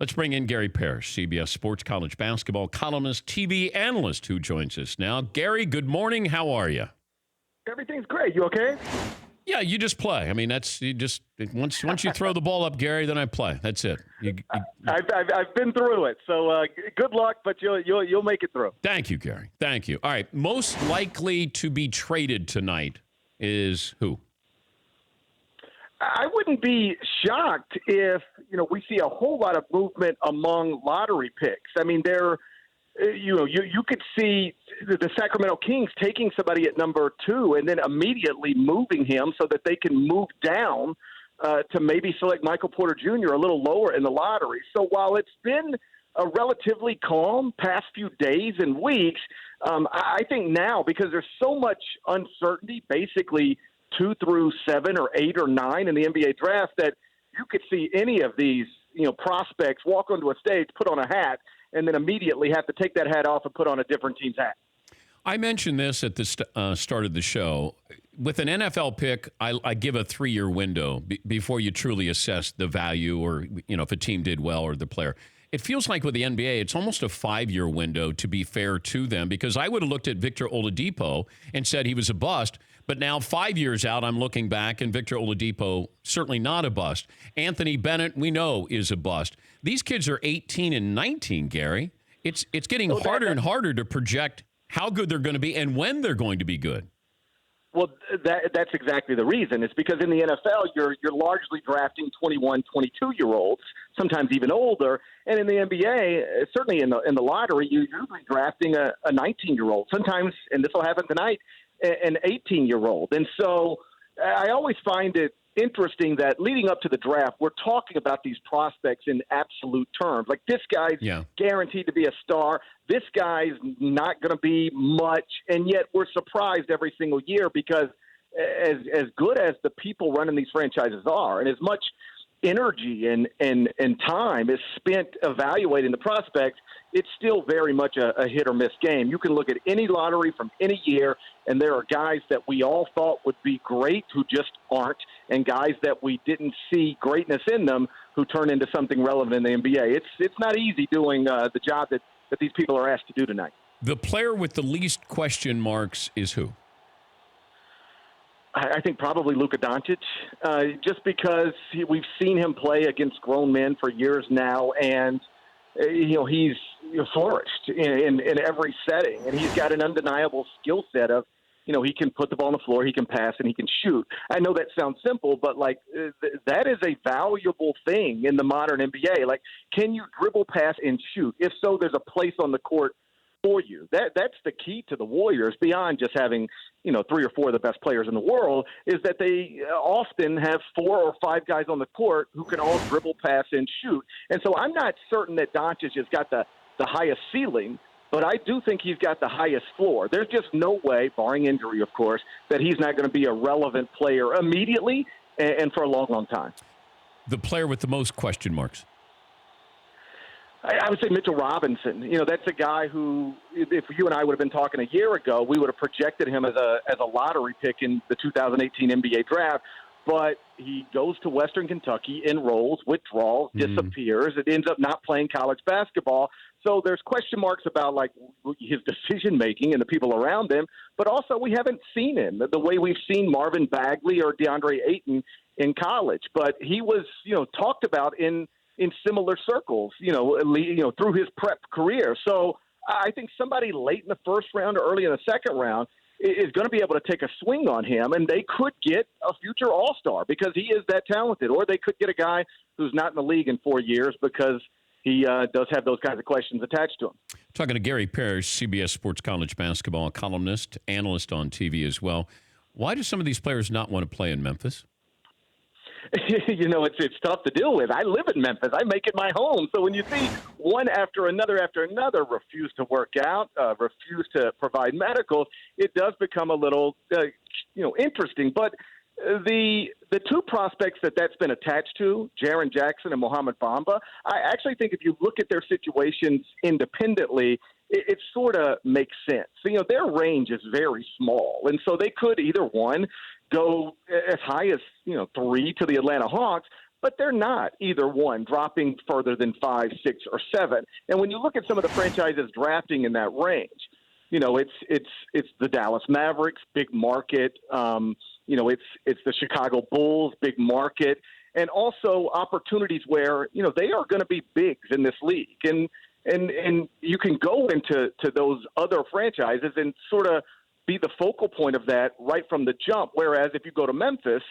Let's bring in Gary Parrish, CBS Sports college basketball columnist, TV analyst, who joins us now. Gary, good morning. How are you? Everything's great. You okay? Yeah, you just play. I mean, once you throw the ball up, Gary, then I play. That's it. I've been through it, so good luck, but you'll make it through. Thank you, Gary. Thank you. All right, most likely to be traded tonight is who? I wouldn't be shocked if we see a whole lot of movement among lottery picks. I mean, you could see the Sacramento Kings taking somebody at number 2 and then immediately moving him so that they can move down to maybe select Michael Porter Jr. a little lower in the lottery. So while it's been a relatively calm past few days and weeks, I think now, because there's so much uncertainty, basically 2 through 7 or 8 or 9 in the NBA draft, that you could see any of these prospects walk onto a stage, put on a hat, and then immediately have to take that hat off and put on a different team's hat. I mentioned this at the start of the show. With an NFL pick, I give a 3-year window before you truly assess the value or, if a team did well or the player. It feels like with the NBA, it's almost a 5-year window, to be fair to them, because I would have looked at Victor Oladipo and said he was a bust. But now 5 years out, I'm looking back, and Victor Oladipo, certainly not a bust. Anthony Bennett, we know, is a bust. These kids are 18 and 19, Gary. It's getting harder and harder to project how good they're going to be and when they're going to be good. Well, that's exactly the reason. It's because in the NFL, you're largely drafting 21, 22-year-olds, sometimes even older. And in the NBA, certainly in the lottery, you're usually drafting a 19-year-old. Sometimes, and this will happen tonight, an 18-year-old. And so I always find it interesting that leading up to the draft, we're talking about these prospects in absolute terms. Like, this guy's guaranteed to be a star. This guy's not going to be much. And yet we're surprised every single year because as good as the people running these franchises are, and as much energy and time is spent evaluating the prospects, it's still very much a hit or miss game. You can look at any lottery from any year, and there are guys that we all thought would be great who just aren't, and guys that we didn't see greatness in them who turn into something relevant in the NBA. It's not easy doing the job that these people are asked to do tonight. The player with the least question marks is who? I think probably Luca Doncic, just because we've seen him play against grown men for years now, and he's flourished in every setting, and he's got an undeniable skill set of, he can put the ball on the floor, he can pass, and he can shoot. I know that sounds simple, but that is a valuable thing in the modern NBA. Like, can you dribble, pass, and shoot? If so, there's a place on the court for you. That's the key to the Warriors, beyond just having 3 or 4 of the best players in the world, is that they often have 4 or 5 guys on the court who can all dribble, pass, and shoot. And so I'm not certain that Doncic has got the highest ceiling, but I do think he's got the highest floor. There's just no way, barring injury, of course, that he's not going to be a relevant player immediately and for a long, long time. The player with the most question marks? I would say Mitchell Robinson. That's a guy who, if you and I would have been talking a year ago, we would have projected him as a lottery pick in the 2018 NBA draft. But he goes to Western Kentucky, enrolls, withdraws, disappears. It ends up not playing college basketball. So there's question marks about his decision making and the people around him. But also, we haven't seen him the way we've seen Marvin Bagley or DeAndre Ayton in college. But he was, talked about in similar circles, through his prep career. So I think somebody late in the first round or early in the second round is going to be able to take a swing on him, and they could get a future all-star because he is that talented. Or they could get a guy who's not in the league in 4 years because he does have those kinds of questions attached to him. Talking to Gary Parrish, CBS Sports college basketball columnist, analyst on TV as well. Why do some of these players not want to play in Memphis? It's tough to deal with. I live in Memphis. I make it my home. So when you see one after another refuse to work out, refuse to provide medicals, it does become a little, interesting. But the 2 prospects that's been attached to, Jaren Jackson and Mohamed Bamba, I actually think if you look at their situations independently, it sort of makes sense. So, their range is very small. And so they could either, one, go as high as 3 to the Atlanta Hawks, but they're not either one dropping further than 5, 6, or 7. And when you look at some of the franchises drafting in that range, it's the Dallas Mavericks, big market. It's the Chicago Bulls, big market, and also opportunities where they are going to be bigs in this league, and you can go into those other franchises and sort of be the focal point of that right from the jump. Whereas if you go to Memphis,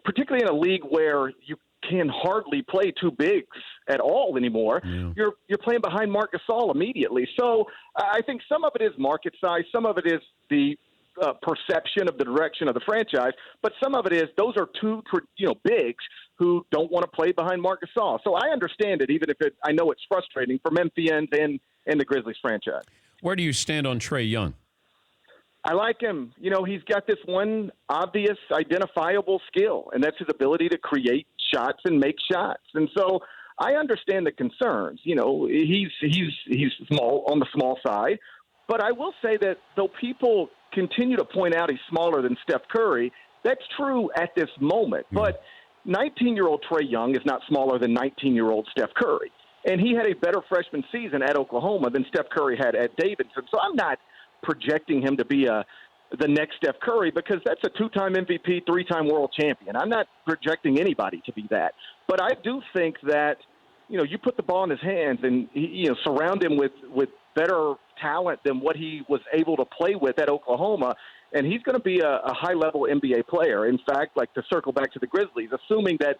particularly in a league where you can hardly play two bigs at all anymore, you're playing behind Marc Gasol immediately. So I think some of it is market size, some of it is the perception of the direction of the franchise, but some of it is those are two bigs who don't want to play behind Marc Gasol. So I understand it, even if I know it's frustrating for Memphians and the Grizzlies franchise. Where do you stand on Trae Young? I like him. He's got this one obvious, identifiable skill, and that's his ability to create shots and make shots. And so I understand the concerns. He's small, on the small side, but I will say that though people continue to point out he's smaller than Steph Curry, that's true at this moment. But 19-year-old Trae Young is not smaller than 19-year-old Steph Curry. And he had a better freshman season at Oklahoma than Steph Curry had at Davidson. So I'm not projecting him to be the next Steph Curry, because that's a two-time MVP, three-time world champion. I'm not projecting anybody to be that. But I do think that, you put the ball in his hands and, surround him with better talent than what he was able to play with at Oklahoma, and he's going to be a high-level NBA player. In fact, like to circle back to the Grizzlies, assuming that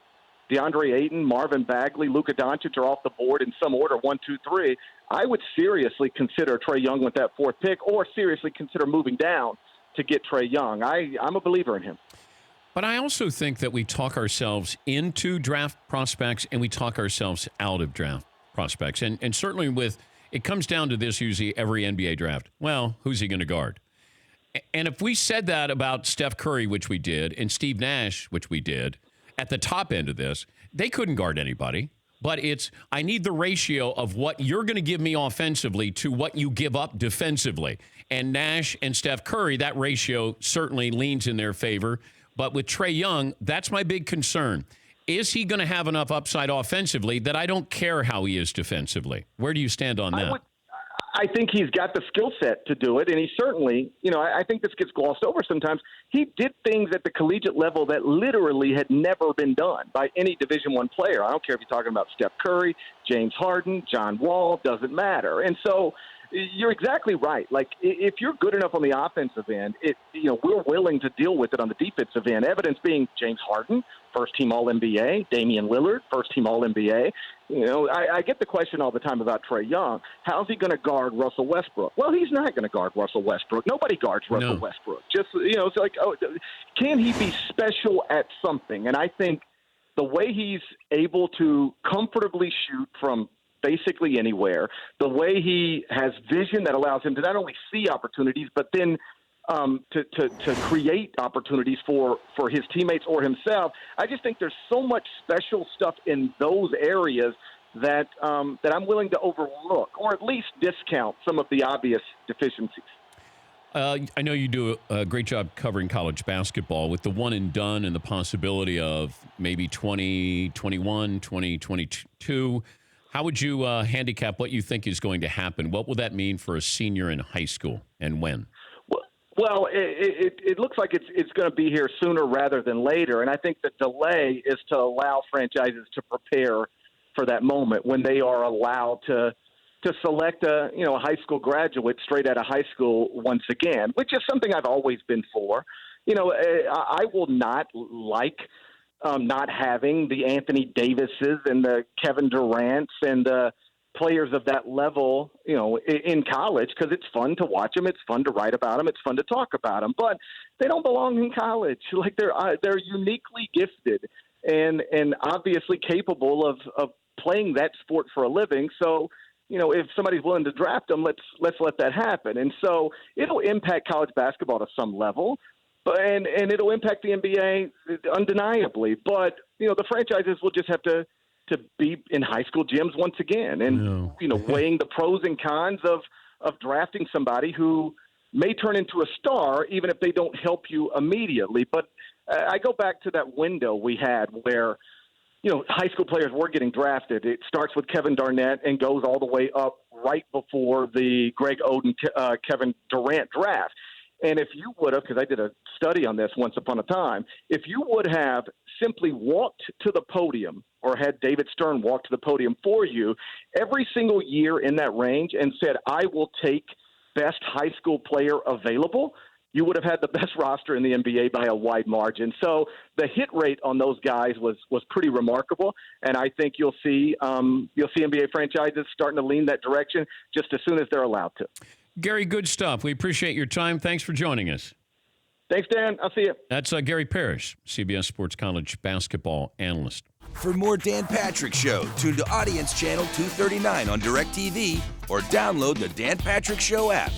DeAndre Ayton, Marvin Bagley, Luca Doncic are off the board in some order, 1, 2, 3, I would seriously consider Trae Young with that fourth pick, or seriously consider moving down to get Trae Young. I'm a believer in him. But I also think that we talk ourselves into draft prospects and we talk ourselves out of draft prospects. And certainly it comes down to this usually every NBA draft. Well, who's he going to guard? And if we said that about Steph Curry, which we did, and Steve Nash, which we did, at the top end of this, they couldn't guard anybody. But I need the ratio of what you're going to give me offensively to what you give up defensively. And Nash and Steph Curry, that ratio certainly leans in their favor. But with Trae Young, that's my big concern. Is he going to have enough upside offensively that I don't care how he is defensively? Where do you stand on that? I think he's got the skill set to do it, and he certainly, I think this gets glossed over sometimes. He did things at the collegiate level that literally had never been done by any Division I player. I don't care if you're talking about Steph Curry, James Harden, John Wall, doesn't matter. And so you're exactly right. Like, if you're good enough on the offensive end, we're willing to deal with it on the defensive end. Evidence being James Harden, first-team All-NBA, Damian Lillard, first-team All-NBA. I get the question all the time about Trae Young. How's he going to guard Russell Westbrook? Well, he's not going to guard Russell Westbrook. Nobody guards Russell Westbrook. Just, it's like, can he be special at something? And I think the way he's able to comfortably shoot from basically anywhere, the way he has vision that allows him to not only see opportunities, but then to create opportunities for his teammates or himself. I just think there's so much special stuff in those areas that I'm willing to overlook or at least discount some of the obvious deficiencies. I know you do a great job covering college basketball with the one and done and the possibility of maybe 2021, 2022. How would you handicap what you think is going to happen? What will that mean for a senior in high school, and when? Well, it looks like it's going to be here sooner rather than later, and I think the delay is to allow franchises to prepare for that moment when they are allowed to select a high school graduate straight out of high school once again, which is something I've always been for. I will not like not having the Anthony Davises and the Kevin Durants and the players of that level, in college, because it's fun to watch them, it's fun to write about them, it's fun to talk about them, but they don't belong in college. Like they're uniquely gifted and obviously capable of playing that sport for a living. So, if somebody's willing to draft them, let's let that happen. And so it'll impact college basketball to some level. And it'll impact the NBA undeniably. But, the franchises will just have to be in high school gyms once again and, weighing the pros and cons of drafting somebody who may turn into a star even if they don't help you immediately. But I go back to that window we had where, high school players were getting drafted. It starts with Kevin Garnett and goes all the way up right before the Greg Oden, Kevin Durant draft. And if you would have, because I did a study on this once upon a time, if you would have simply walked to the podium or had David Stern walk to the podium for you every single year in that range and said, I will take best high school player available, you would have had the best roster in the NBA by a wide margin. So the hit rate on those guys was pretty remarkable, and I think you'll see NBA franchises starting to lean that direction just as soon as they're allowed to. Gary, good stuff. We appreciate your time. Thanks for joining us. Thanks, Dan. I'll see you. That's Gary Parrish, CBS Sports College basketball analyst. For more Dan Patrick Show, tune to Audience Channel 239 on DirecTV or download the Dan Patrick Show app.